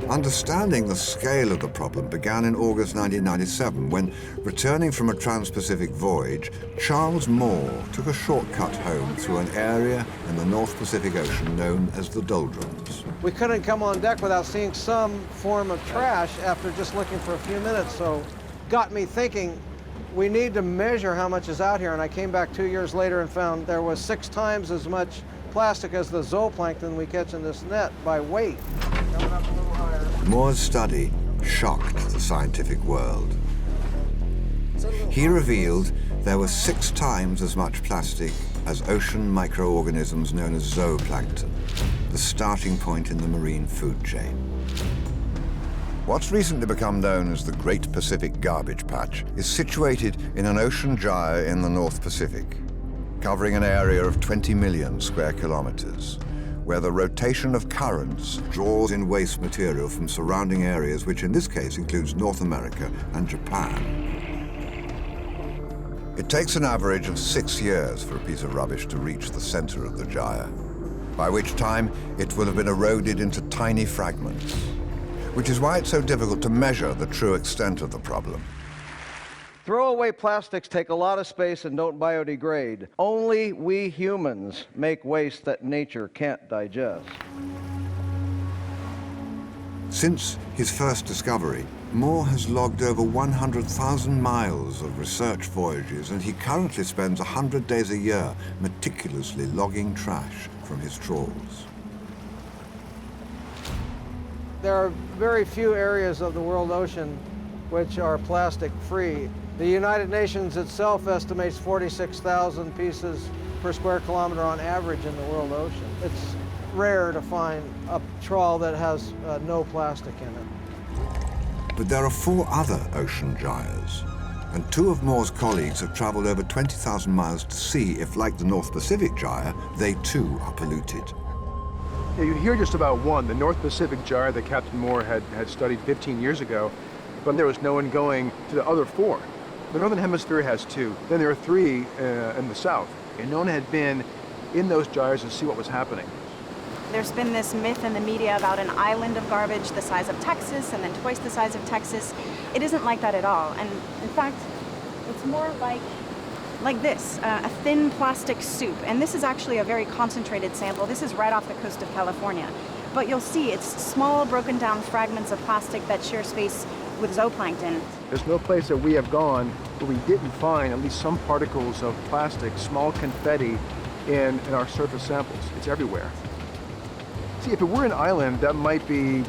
Understanding the scale of the problem began in August 1997 when, returning from a trans-Pacific voyage, Charles Moore took a shortcut home through an area in the North Pacific Ocean known as the Doldrums. We couldn't come on deck without seeing some form of trash after just looking for a few minutes, so got me thinking, we need to measure how much is out here, and I came back 2 years later and found there was 6 times as much plastic as the zooplankton we catch in this net by weight. Coming up a little higher. Moore's study shocked the scientific world. He revealed there was 6 times as much plastic as ocean microorganisms known as zooplankton, the starting point in the marine food chain. What's recently become known as the Great Pacific Garbage Patch is situated in an ocean gyre in the North Pacific, covering an area of 20 million square kilometers, where the rotation of currents draws in waste material from surrounding areas, which in this case includes North America and Japan. It takes an average of 6 years for a piece of rubbish to reach the center of the gyre, by which time it will have been eroded into tiny fragments, which is why it's so difficult to measure the true extent of the problem. Throwaway plastics take a lot of space and don't biodegrade. Only we humans make waste that nature can't digest. Since his first discovery, Moore has logged over 100,000 miles of research voyages, and he currently spends 100 days a year meticulously logging trash from his trawls. There are very few areas of the world ocean which are plastic-free. The United Nations itself estimates 46,000 pieces per square kilometer on average in the world ocean. It's rare to find a trawl that has no plastic in it. But there are 4 other ocean gyres, and 2 of Moore's colleagues have traveled over 20,000 miles to see if, like the North Pacific gyre, they too are polluted. Yeah, you hear just about one, the North Pacific gyre that Captain Moore had studied 15 years ago, but there was no one going to the other 4. The Northern Hemisphere has 2. Then there are 3 in the South, and no one had been in those gyres to see what was happening. There's been this myth in the media about an island of garbage the size of Texas and then twice the size of Texas. It isn't like that at all. And in fact, it's more like this, a thin plastic soup. And this is actually a very concentrated sample. This is right off the coast of California. But you'll see it's small, broken down fragments of plastic that share space with zooplankton. There's no place that we have gone where we didn't find at least some particles of plastic, small confetti in our surface samples. It's everywhere. See, if it were an island, that might be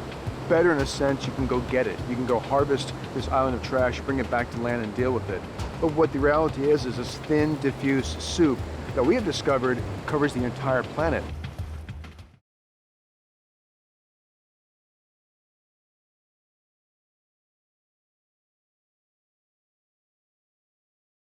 better in a sense. You can go get it. You can go harvest this island of trash, bring it back to land and deal with it. But what the reality is this thin, diffuse soup that we have discovered covers the entire planet.